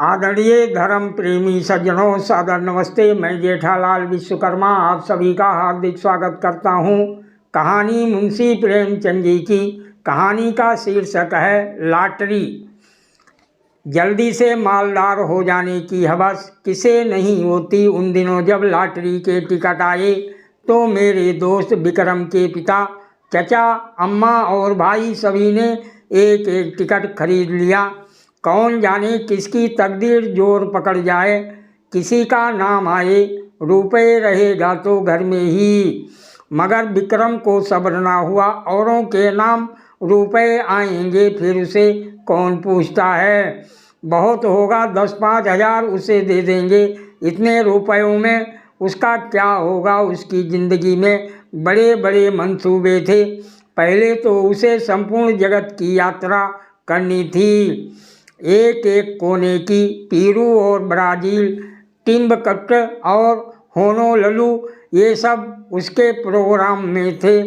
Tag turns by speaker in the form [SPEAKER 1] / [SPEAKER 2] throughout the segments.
[SPEAKER 1] आदरणीय धर्म प्रेमी सज्जनों, सादर नमस्ते। मैं जेठालाल विश्वकर्मा आप सभी का हार्दिक स्वागत करता हूँ। कहानी मुंशी प्रेमचंद जी की। कहानी का शीर्षक है लॉटरी। जल्दी से मालदार हो जाने की हवस किसे नहीं होती। उन दिनों जब लॉटरी के टिकट आए तो मेरे दोस्त विक्रम के पिता, चचा, अम्मा और भाई सभी ने एक एक टिकट खरीद लिया। कौन जाने किसकी तकदीर जोर पकड़ जाए, किसी का नाम आए, रुपए रहेगा तो घर में ही। मगर विक्रम को सब्र ना हुआ। औरों के नाम रुपए आएंगे फिर उसे कौन पूछता है। बहुत होगा 10-5 हज़ार उसे दे देंगे। इतने रुपयों में उसका क्या होगा। उसकी ज़िंदगी में बड़े बड़े मंसूबे थे। पहले तो उसे संपूर्ण जगत की यात्रा करनी थी। एक एक कोने की, पेरू और ब्राज़ील, टिम्बकटू और होनोलुलु, ये सब उसके प्रोग्राम में थे।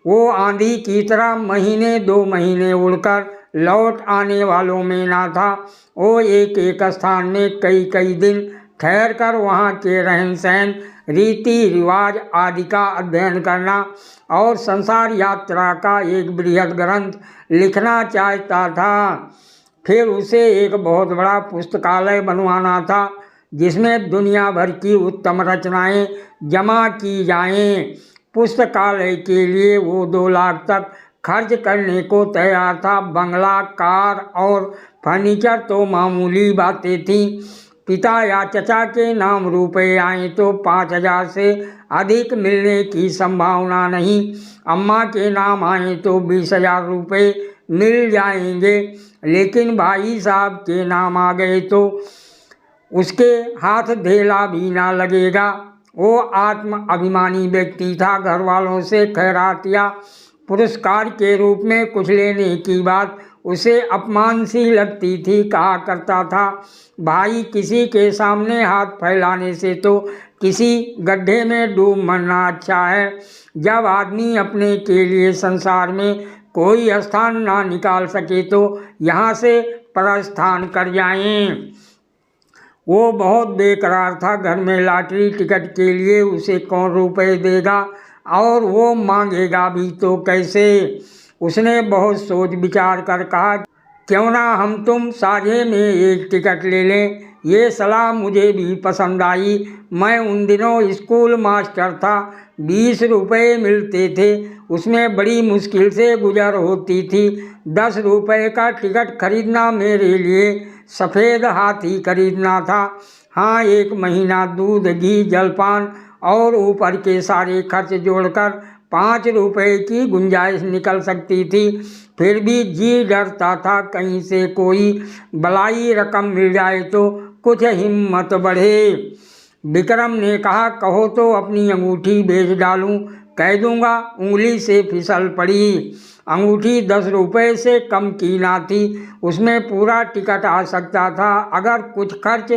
[SPEAKER 1] वो आंधी की तरह महीने 2 महीने उड़कर लौट आने वालों में ना था। वो एक एक स्थान में कई कई दिन ठहर कर वहाँ के रहन सहन, रीति रिवाज आदि का अध्ययन करना और संसार यात्रा का एक बृहद ग्रंथ लिखना चाहता था। फिर उसे एक बहुत बड़ा पुस्तकालय बनवाना था जिसमें दुनिया भर की उत्तम रचनाएं जमा की जाएं। पुस्तकालय के लिए वो 2 लाख तक खर्च करने को तैयार था। बंगला, कार और फर्नीचर तो मामूली बातें थीं। पिता या चचा के नाम रुपए आए तो 5,000 से अधिक मिलने की संभावना नहीं। अम्मा के नाम आए तो 20,000 रुपये मिल जाएंगे। लेकिन भाई साहब के नाम आ गए तो उसके हाथ धेला भी ना लगेगा। वो आत्म अभिमानी व्यक्ति था। घर वालों से खैरात या पुरस्कार के रूप में कुछ लेने की बात उसे अपमान सी लगती थी। कहा करता था, भाई किसी के सामने हाथ फैलाने से तो किसी गड्ढे में डूब मरना अच्छा है। जब आदमी अपने के लिए संसार में कोई स्थान ना निकाल सके तो यहाँ से प्रस्थान कर जाएं। वो बहुत बेकरार था। घर में लॉटरी टिकट के लिए उसे कौन रुपए देगा और वो मांगेगा भी तो कैसे। उसने बहुत सोच विचार कर कहा, क्यों ना हम तुम साझे में एक टिकट ले लें। ये सलाह मुझे भी पसंद आई। मैं उन दिनों स्कूल मास्टर था। 20 रुपये मिलते थे, उसमें बड़ी मुश्किल से गुजर होती थी। 10 रुपये का टिकट खरीदना मेरे लिए सफ़ेद हाथी खरीदना था। हाँ, 1 महीना दूध, घी, जलपान और ऊपर के सारे खर्च जोड़कर 5 रुपये की गुंजाइश निकल सकती थी। फिर भी जी डरता था कहीं से कोई बलाई रकम मिल जाए तो कुछ हिम्मत बढ़े। विक्रम ने कहा, कहो तो अपनी अंगूठी बेच डालूं, कह दूंगा उंगली से फिसल पड़ी। अंगूठी 10 रुपये से कम की ना थी। उसमें पूरा टिकट आ सकता था। अगर कुछ खर्च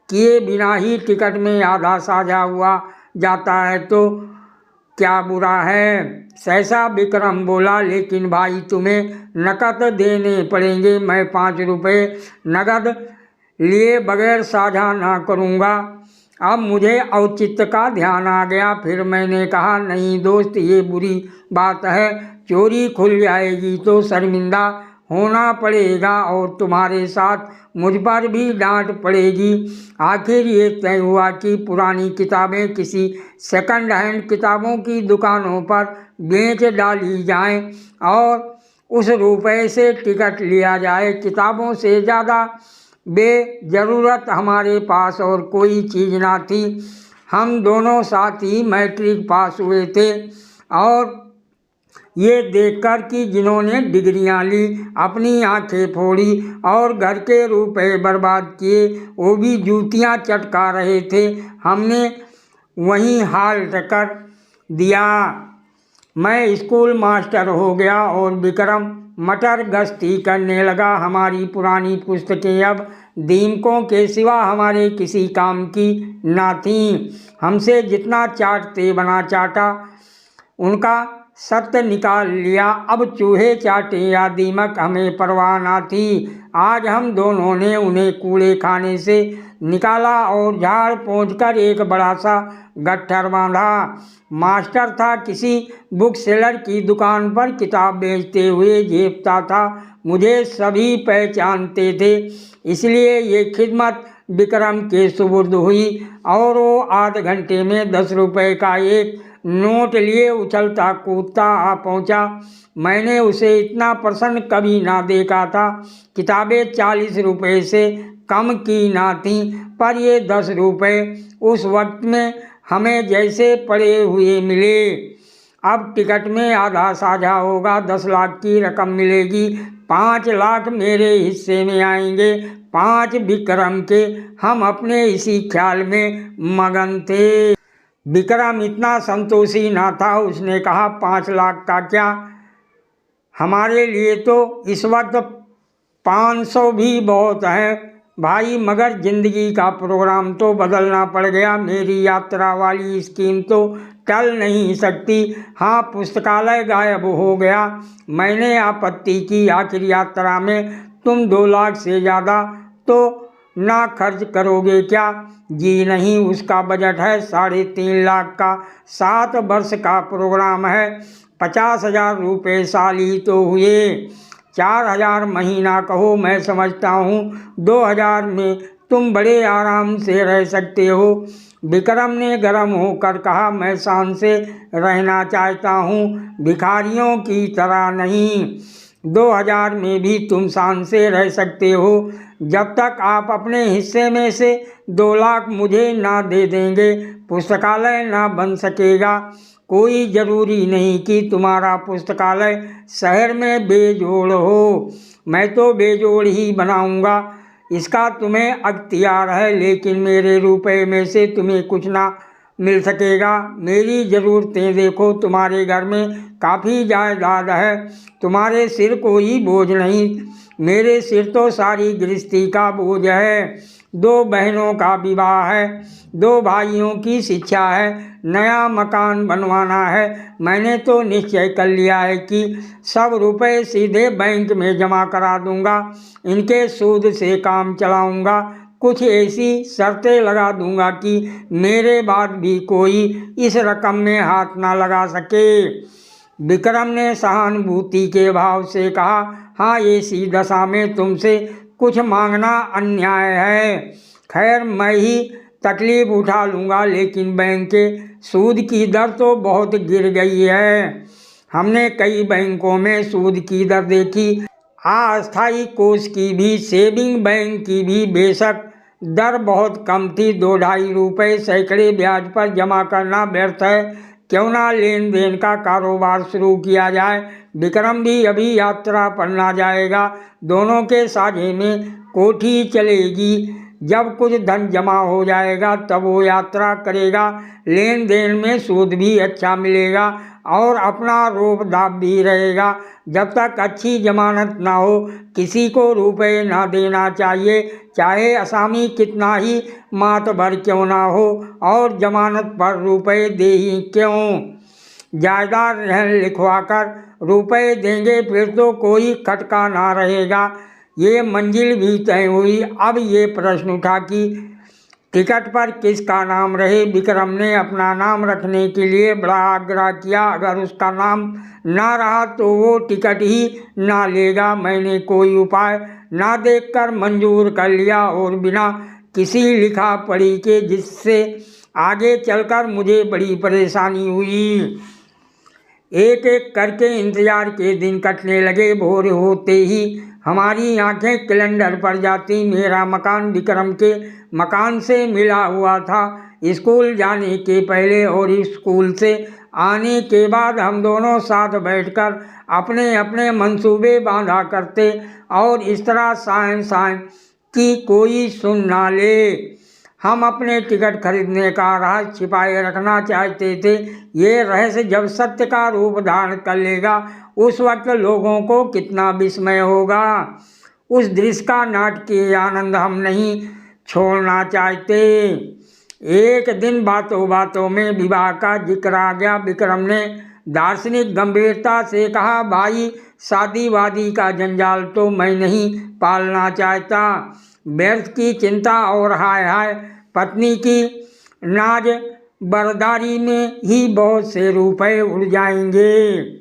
[SPEAKER 1] किए बिना ही टिकट में आधा साझा हुआ जाता है तो क्या बुरा है। सहसा विक्रम बोला, लेकिन भाई तुम्हें नकद देने पड़ेंगे। मैं 5 रुपये नकद लिए बगैर साझा ना करूँगा। अब मुझे औचित्य का ध्यान आ गया। फिर मैंने कहा, नहीं दोस्त, ये बुरी बात है। चोरी खुल जाएगी तो शर्मिंदा होना पड़ेगा और तुम्हारे साथ मुझ पर भी डांट पड़ेगी। आखिर ये तय हुआ कि पुरानी किताबें किसी सेकंड हैंड किताबों की दुकानों पर बेच डाली जाएं और उस रुपए से टिकट लिया जाए। किताबों से ज़्यादा बेज़रूरत हमारे पास और कोई चीज़ ना थी। हम दोनों साथ ही मैट्रिक पास हुए थे और ये देखकर कि जिन्होंने डिग्रियां ली अपनी आंखें फोड़ी और घर के रुपए बर्बाद किए, वो भी जूतियां चटका रहे थे, हमने वहीं हाल्ट कर दिया। मैं स्कूल मास्टर हो गया और विक्रम मटर गश्ती करने लगा। हमारी पुरानी पुस्तकें अब दीमकों के सिवा हमारे किसी काम की ना थीं। हमसे जितना चाटते बना चाटा, उनका सत्य निकाल लिया। अब चूहे चाटे या दीमक हमें परवाह ना थी। आज हम दोनों ने उन्हें कूड़े खाने से निकाला और झाड़ पोंछ कर एक बड़ा सा गट्ठर बांधा। मास्टर था, किसी बुक सेलर की दुकान पर किताब बेचते हुए झेपता था। मुझे सभी पहचानते थे, इसलिए ये खिदमत विक्रम के सुपुर्द हुई और वो आध घंटे में 10 रुपए का एक नोट लिए उछलता कूदता आ पहुंचा। मैंने उसे इतना प्रसन्न कभी ना देखा था। किताबें 40 रुपए से कम की ना थीं, पर ये 10 रुपए उस वक्त में हमें जैसे पड़े हुए मिले। अब टिकट में आधा साझा होगा, 10 लाख की रकम मिलेगी, 5 लाख मेरे हिस्से में आएंगे, 5 विक्रम के। हम अपने इसी ख्याल में मगन थे। विक्रम इतना संतोषी ना था। उसने कहा, 5 लाख का क्या, हमारे लिए तो इस वक्त 500 भी बहुत है भाई, मगर जिंदगी का प्रोग्राम तो बदलना पड़ गया। मेरी यात्रा वाली स्कीम तो टल नहीं सकती। हाँ, पुस्तकालय गायब हो गया। मैंने आपत्ति की, आखिर यात्रा में तुम 2 लाख से ज़्यादा तो ना खर्च करोगे क्या? जी नहीं, उसका बजट है 3.5 लाख का, 7 वर्ष का प्रोग्राम है, 50,000 रुपये साल ही तो हुए, 4,000 महीना कहो, मैं समझता हूँ 2,000 में तुम बड़े आराम से रह सकते हो। विक्रम ने गर्म होकर कहा, मैं शान से रहना चाहता हूँ, भिखारियों की तरह नहीं। 2,000 में भी तुम शान से रह सकते हो, जब तक आप अपने हिस्से में से 2 लाख मुझे ना दे देंगे, पुस्तकालय ना बन सकेगा। कोई ज़रूरी नहीं कि तुम्हारा पुस्तकालय शहर में बेजोड़ हो, मैं तो बेजोड़ ही बनाऊंगा, इसका तुम्हें अख्तियार है, लेकिन मेरे रुपए में से तुम्हें कुछ ना मिल सकेगा। मेरी ज़रूरतें देखो, तुम्हारे घर में काफ़ी जायदाद है, तुम्हारे सिर कोई बोझ नहीं, मेरे सिर तो सारी गृहस्थी का बोझ है। 2 बहनों का विवाह है, 2 भाइयों की शिक्षा है, नया मकान बनवाना है। मैंने तो निश्चय कर लिया है कि सब रुपए सीधे बैंक में जमा करा दूंगा, इनके सूद से काम चलाऊंगा, कुछ ऐसी शर्तें लगा दूंगा कि मेरे बाद भी कोई इस रकम में हाथ ना लगा सके। विक्रम ने सहानुभूति के भाव से कहा, हाँ, ऐसी दशा में तुमसे कुछ मांगना अन्याय है। खैर, मैं ही तकलीफ उठा लूँगा, लेकिन बैंक के सूद की दर तो बहुत गिर गई है। हमने कई बैंकों में सूद की दर देखी, अस्थायी कोष की भी, सेविंग बैंक की भी बेशक दर बहुत कम थी, 2-2.5 रुपये सैकड़े ब्याज पर जमा करना व्यर्थ है, क्यों ना लेन देन का कारोबार शुरू किया जाए। विक्रम भी अभी यात्रा पर ना जाएगा, दोनों के साझे में कोठी चलेगी, जब कुछ धन जमा हो जाएगा तब वो यात्रा करेगा, लेन देन में सूद भी अच्छा मिलेगा और अपना रोब दाब भी रहेगा। जब तक अच्छी जमानत ना हो, किसी को रुपए ना देना चाहिए, चाहे असामी कितना ही मातबर क्यों ना हो, और जमानत पर रुपए दे ही क्यों। जायदाद रहन लिखवा कर रुपए देंगे, फिर तो कोई खटका ना रहेगा। ये मंजिल भी तय हुई। अब ये प्रश्न उठा कि टिकट पर किसका नाम रहे। विक्रम ने अपना नाम रखने के लिए बड़ा आग्रह किया, अगर उसका नाम ना रहा तो वो टिकट ही ना लेगा। मैंने कोई उपाय ना देखकर मंजूर कर लिया और बिना किसी लिखा पढ़ी के, जिससे आगे चलकर मुझे बड़ी परेशानी हुई। एक एक करके इंतजार के दिन कटने लगे। भोर होते ही हमारी आंखें कैलेंडर पर जाती। मेरा मकान विक्रम के मकान से मिला हुआ था। स्कूल जाने के पहले और स्कूल से आने के बाद हम दोनों साथ बैठकर अपने अपने मंसूबे बांधा करते, और इस तरह साय की कोई सुन ना ले। हम अपने टिकट खरीदने का राज छिपाए रखना चाहते थे। ये रहस्य जब सत्य का रूप धारण कर लेगा, उस वक्त लोगों को कितना विस्मय होगा। उस दृश्य का नाटकीय आनंद हम नहीं छोड़ना चाहते। एक दिन बातों बातों में विवाह का जिक्र आ गया। विक्रम ने दार्शनिक गंभीरता से कहा, भाई शादी वादी का जंजाल तो मैं नहीं पालना चाहता। व्यर्थ की चिंता और हाय हाय पत्नी की नाज बरदारी में ही बहुत से रुपए उड़ जाएंगे।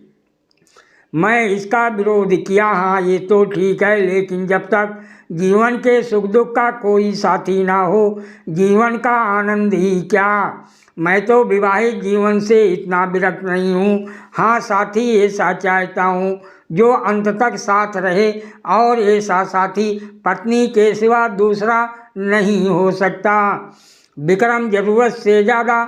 [SPEAKER 1] मैं इसका विरोध किया, हाँ ये तो ठीक है, लेकिन जब तक जीवन के सुख दुख का कोई साथी ना हो, जीवन का आनंद ही क्या। मैं तो विवाहित जीवन से इतना विरक्त नहीं हूँ। हाँ, साथी ऐसा चाहता हूँ जो अंत तक साथ रहे, और ऐसा साथी पत्नी के सिवा दूसरा नहीं हो सकता। विक्रम जरूरत से ज़्यादा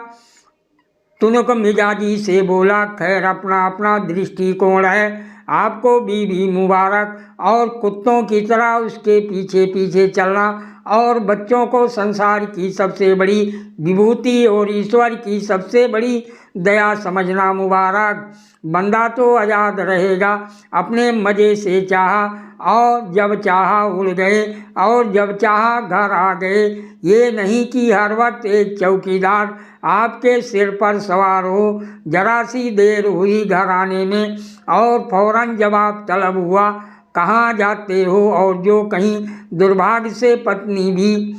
[SPEAKER 1] तुनक मिजाजी से बोला, खैर अपना अपना दृष्टिकोण है। आपको बीवी मुबारक, और कुत्तों की तरह उसके पीछे पीछे चलना और बच्चों को संसार की सबसे बड़ी विभूति और ईश्वर की सबसे बड़ी दया समझना मुबारक। बंदा तो आज़ाद रहेगा, अपने मज़े से चाहा और जब चाहा उड़ गए और जब चाहा घर आ गए। ये नहीं कि हर वक्त एक चौकीदार आपके सिर पर सवार हो। जरा सी देर हुई घर आने में और फौरन जवाब तलब हुआ, कहाँ जाते हो, और जो कहीं दुर्भाग्य से पत्नी भी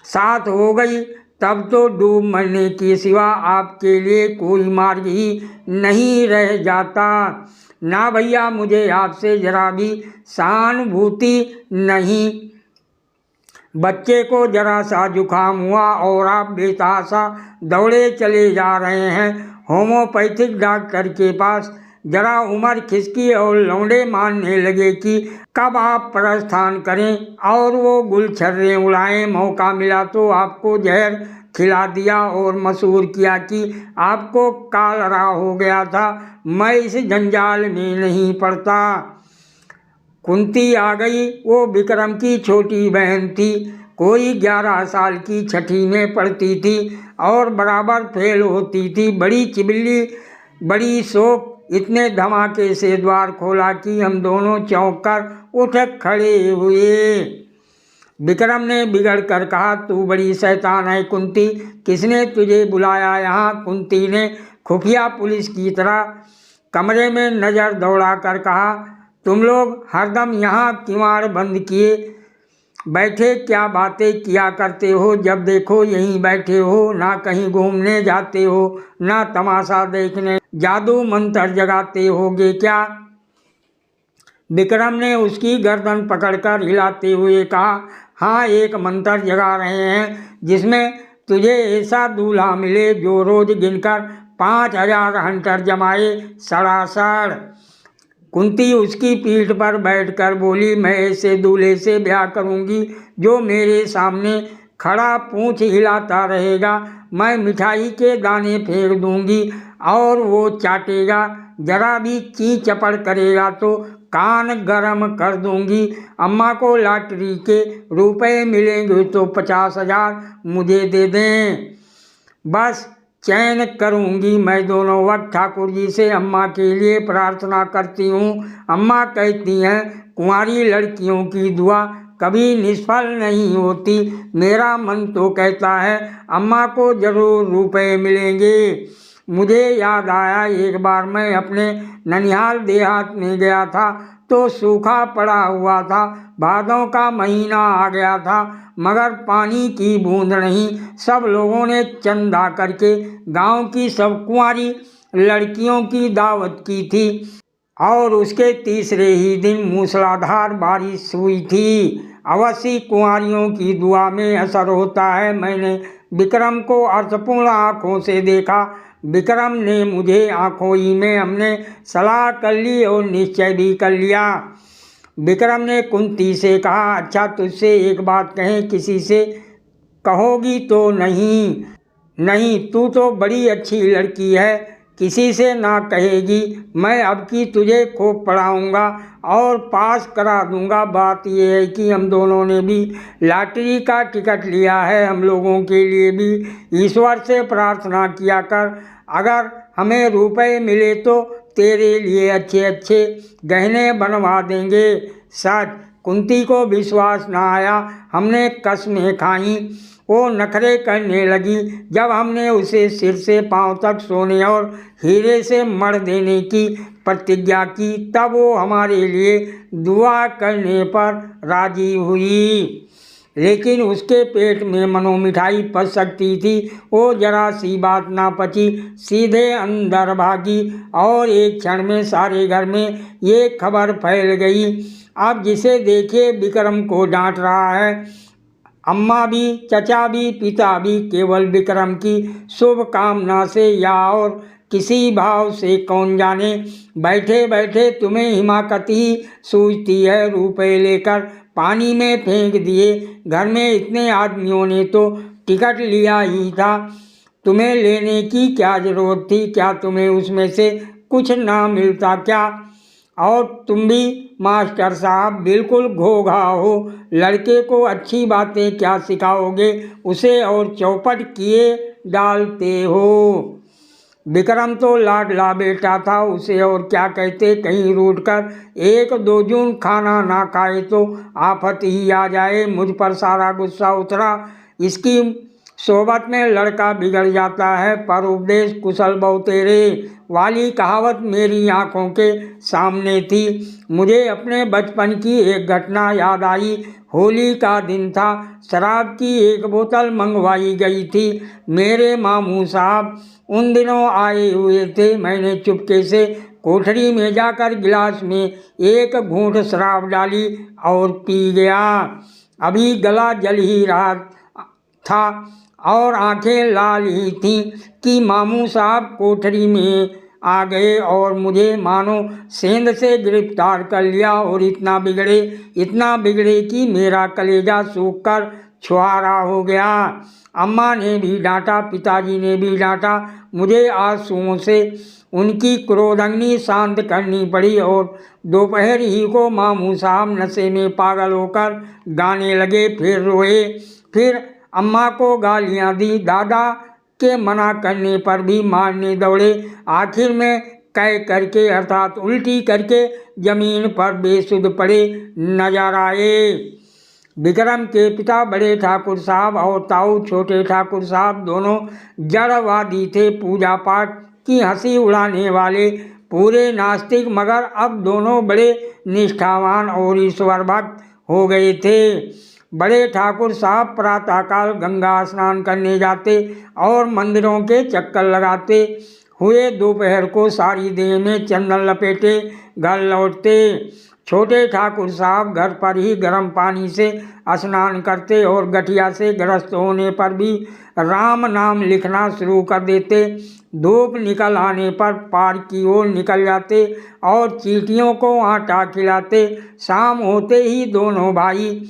[SPEAKER 1] साथ हो गई, तब तो डूब मरने के सिवा आपके लिए कोई मार्ग ही नहीं रह जाता। ना भैया, मुझे आपसे जरा भी सहानुभूति नहीं। बच्चे को जरा सा जुकाम हुआ और आप बेतहाशा दौड़े चले जा रहे हैं होम्योपैथिक डॉक्टर के पास। जरा उम्र खिसकी और लौंडे मानने लगे कि कब आप प्रस्थान करें, और वो गुलछर्रे उड़ाएं। मौका मिला तो आपको जहर खिला दिया और मशहूर किया कि आपको कालरा हो गया था। मैं इस जंजाल में नहीं पड़ता। कुंती आ गई। वो विक्रम की छोटी बहन थी, कोई 11 साल की, छठी में पढ़ती थी और बराबर फेल होती थी। बड़ी चिबिल्ली, बड़ी शौक। इतने धमाके से द्वार खोला कि हम दोनों चौंक कर उठ खड़े हुए। विक्रम ने बिगड़ कर कहा, तू बड़ी शैतान है कुंती, किसने तुझे बुलाया यहाँ। कुंती ने खुफिया पुलिस की तरह कमरे में नज़र दौड़ा कर कहा, तुम लोग हरदम यहाँ किवाड़ बंद किए बैठे क्या बातें किया करते हो। जब देखो यहीं बैठे हो, ना कहीं घूमने जाते हो, ना तमाशा देखने जादू मंत्र जगाते होगे क्या। विक्रम ने उसकी गर्दन पकड़कर हिलाते हुए कहा, हाँ एक मंत्र जगा रहे हैं जिसमें तुझे ऐसा दूल्हा मिले जो रोज गिनकर 5000 हंटर जमाए सड़ासड़। कुंती उसकी पीठ पर बैठकर बोली, मैं ऐसे दूल्हे से ब्याह करूंगी जो मेरे सामने खड़ा पूंछ हिलाता रहेगा। मैं मिठाई के दाने फेंक दूंगी और वो चाटेगा, जरा भी ची चपड़ करेगा तो कान गरम कर दूंगी। अम्मा को लॉटरी के रुपए मिलेंगे तो 50,000 मुझे दे दें, बस चयन करूंगी। मैं दोनों वक्त ठाकुर जी से अम्मा के लिए प्रार्थना करती हूँ। अम्मा कहती हैं, कुंवारी लड़कियों की दुआ कभी निष्फल नहीं होती। मेरा मन तो कहता है अम्मा को जरूर रुपए मिलेंगे। मुझे याद आया, एक बार मैं अपने ननिहाल देहात में गया था तो सूखा पड़ा हुआ था। भादों का महीना आ गया था मगर पानी की बूंद नहीं। सब लोगों ने चंदा करके गांव की सब कुंवारी लड़कियों की दावत की थी और उसके तीसरे ही दिन मूसलाधार बारिश हुई थी। अवश्य कुंवारियों की दुआ में असर होता है। मैंने विक्रम को अर्थपूर्ण आँखों से देखा। विक्रम ने मुझे आँखों ही में। हमने सलाह कर ली और निश्चय भी कर लिया। विक्रम ने कुंती से कहा, अच्छा तुझसे एक बात कहें, किसी से कहोगी तो नहीं? नहीं, तू तो बड़ी अच्छी लड़की है, किसी से ना कहेगी। मैं अब की तुझे खूब पढ़ाऊँगा और पास करा दूँगा। बात यह है कि हम दोनों ने भी लॉटरी का टिकट लिया है। हम लोगों के लिए भी ईश्वर से प्रार्थना किया कर, अगर हमें रुपए मिले तो तेरे लिए अच्छे अच्छे गहने बनवा देंगे। सच। कुंती को विश्वास न आया। हमने कसमें खाई वो नखरे करने लगी। जब हमने उसे सिर से पांव तक सोने और हीरे से मढ़ देने की प्रतिज्ञा की, तब वो हमारे लिए दुआ करने पर राजी हुई। लेकिन उसके पेट में मनोमिठाई पच सकती थी। वो जरा सी बात ना पची, सीधे अंदर भागी और एक क्षण में सारे घर में ये खबर फैल गई। अब जिसे देखे विक्रम को डांट रहा है। अम्मा भी, चचा भी, पिता भी केवल विक्रम की शुभ कामना से या और किसी भाव से कौन जाने बैठे बैठे तुम्हें हिमाकत ही सूझती है। रुपए लेकर पानी में फेंक दिए। घर में इतने आदमियों ने तो टिकट लिया ही था, तुम्हें लेने की क्या जरूरत थी? क्या तुम्हें उसमें से कुछ ना मिलता क्या? और तुम भी मास्टर साहब बिल्कुल घोघा हो। लड़के को अच्छी बातें क्या सिखाओगे, उसे और चौपट किए डालते हो। विक्रम तो लाडला बेटा था, उसे और क्या कहते। कहीं रूठकर एक दो जून खाना ना खाए तो आफत ही आ जाए। मुझ पर सारा गुस्सा उतरा। इसकी सोबत में लड़का बिगड़ जाता है। पर उपदेश कुशल बहुतेरे वाली कहावत मेरी आंखों के सामने थी। मुझे अपने बचपन की एक घटना याद आई। होली का दिन था। शराब की एक बोतल मंगवाई गई थी। मेरे मामू साहब उन दिनों आए हुए थे। मैंने चुपके से कोठरी में जाकर गिलास में एक घूंट शराब डाली और पी गया। अभी गला जल ही रहा था और आंखें लाल ही थीं कि मामू साहब कोठरी में आ गए और मुझे मानो सेंध से गिरफ्तार कर लिया। और इतना बिगड़े कि मेरा कलेजा सूखकर छुहारा हो गया। अम्मा ने भी डांटा, पिताजी ने भी डांटा। मुझे आंसुओं से उनकी क्रोधाग्नि शांत करनी पड़ी। और दोपहर ही को मामू साहब नशे में पागल होकर गाने लगे, फिर रोए, फिर अम्मा को गालियां दी। दादा के मना करने पर भी मारने दौड़े। आखिर में कै करके अर्थात उल्टी करके जमीन पर बेसुध पड़े नजर आए। विक्रम के पिता बड़े ठाकुर साहब और ताऊ छोटे ठाकुर साहब दोनों जड़वादी थे, पूजा पाठ की हंसी उड़ाने वाले पूरे नास्तिक। मगर अब दोनों बड़े निष्ठावान और ईश्वर भक्त हो गए थे। बड़े ठाकुर साहब प्रातःकाल गंगा स्नान करने जाते और मंदिरों के चक्कर लगाते हुए दोपहर को सारी देह में चंदन लपेटे घर लौटते। छोटे ठाकुर साहब घर पर ही गर्म पानी से स्नान करते और गठिया से ग्रस्त होने पर भी राम नाम लिखना शुरू कर देते। धूप निकल आने पर पार की ओर निकल जाते और चींटियों को आटा खिलाते। शाम होते ही दोनों भाई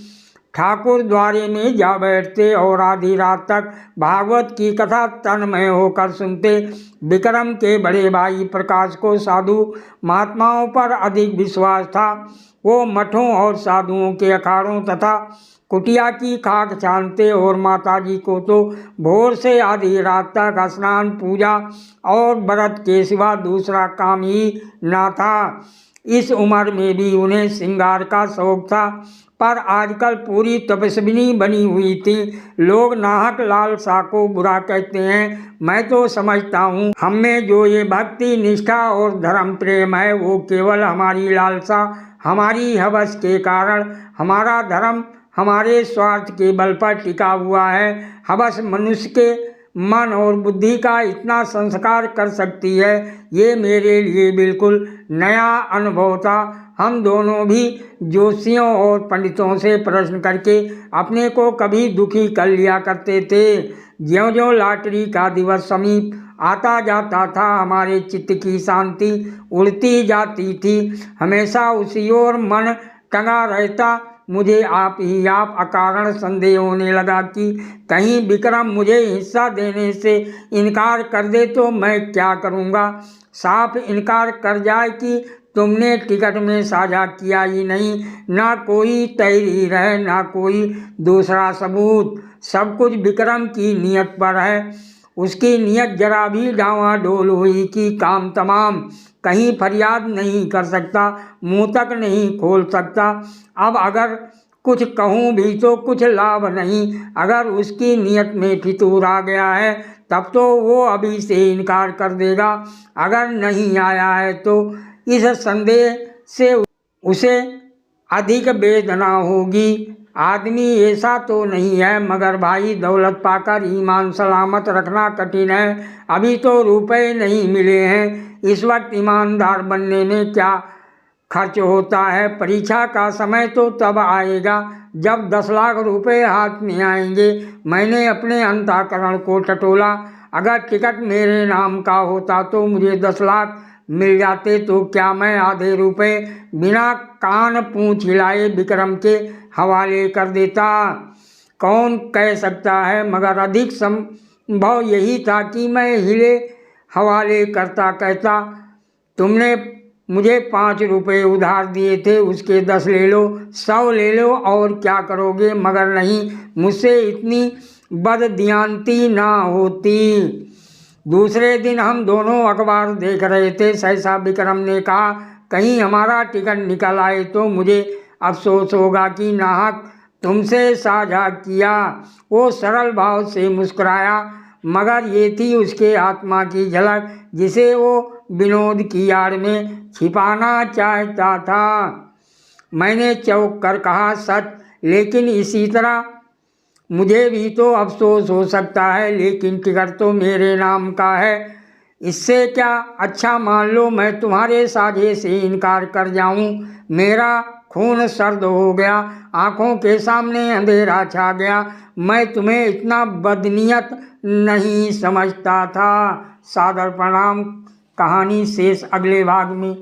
[SPEAKER 1] ठाकुर द्वारे में जा बैठते और आधी रात तक भागवत की कथा तन्मय होकर सुनते। विक्रम के बड़े भाई प्रकाश को साधु महात्माओं पर अधिक विश्वास था। वो मठों और साधुओं के अखाड़ों तथा कुटिया की खाक छानते और माताजी को तो भोर से आधी रात तक स्नान, पूजा और व्रत के सिवा दूसरा काम ही ना था। इस उम्र में भी उन्हें श्रृंगार का शौक था, पर आजकल पूरी तपस्विनी बनी हुई थी। लोग नाहक लालसा को बुरा कहते हैं। मैं तो समझता हूँ हम में जो ये भक्ति, निष्ठा और धर्म प्रेम है वो केवल हमारी लालसा, हमारी हवस के कारण। हमारा धर्म हमारे स्वार्थ के बल पर टिका हुआ है। हवस मनुष्य के मन और बुद्धि का इतना संस्कार कर सकती है, ये मेरे लिए बिल्कुल नया अनुभव था। हम दोनों भी जोशियों और पंडितों से प्रश्न करके अपने को कभी दुखी कर लिया करते थे। ज्यों-ज्यों लॉटरी का दिवस समीप आता जाता था, हमारे चित्त की शांति उड़ती जाती थी। हमेशा उसी ओर मन टंगा रहता। मुझे आप अकारण संदेह होने लगा कि कहीं विक्रम मुझे हिस्सा देने से इनकार कर दे तो मैं क्या करूँगा। साफ इनकार कर जाए कि तुमने टिकट में साझा किया ही नहीं, ना कोई तहरीर है, ना कोई दूसरा सबूत। सब कुछ विक्रम की नीयत पर है। उसकी नीयत जरा भी डावाडोल हुई कि काम तमाम। कहीं फरियाद नहीं कर सकता, मुंह तक नहीं खोल सकता। अब अगर कुछ कहूँ भी तो कुछ लाभ नहीं। अगर उसकी नियत में फितूर आ गया है तब तो वो अभी से इनकार कर देगा। अगर नहीं आया है तो इस संदेह से उसे अधिक वेदना होगी। आदमी ऐसा तो नहीं है, मगर भाई दौलत पाकर ईमान सलामत रखना कठिन है। अभी तो रुपए नहीं मिले हैं। इस वक्त ईमानदार बनने में क्या खर्च होता है। परीक्षा का समय तो तब आएगा जब 10 लाख रुपए हाथ में आएंगे। मैंने अपने अंतःकरण को टटोला। अगर टिकट मेरे नाम का होता तो मुझे 10 लाख मिल जाते, तो क्या मैं आधे रुपए बिना कान पूंछ हिलाए विक्रम के हवाले कर देता। कौन कह सकता है, मगर अधिक संभव यही था कि मैं हिले हवाले करता। कहता, तुमने मुझे 5 रुपए उधार दिए थे, उसके 10 ले लो, 100 ले लो, और क्या करोगे। मगर नहीं, मुझसे इतनी बददियांती ना होती। दूसरे दिन हम दोनों अखबार देख रहे थे। सहसा विक्रम ने कहा, कहीं हमारा टिकट निकल आए तो मुझे अफसोस होगा कि नाहक तुमसे साझा किया। वो सरल भाव से मुस्कुराया, मगर ये थी उसके आत्मा की झलक जिसे वो विनोद की आड़ में छिपाना चाहता था। मैंने चौंक कर कहा, सच? लेकिन इसी तरह मुझे भी तो अफसोस हो सकता है। लेकिन टिकट तो मेरे नाम का है, इससे क्या। अच्छा, मान लो मैं तुम्हारे साझे से इनकार कर जाऊं। मेरा खून सर्द हो गया, आंखों के सामने अंधेरा छा गया। मैं तुम्हें इतना बदनीयत नहीं समझता था। सादर प्रणाम। कहानी शेष अगले भाग में।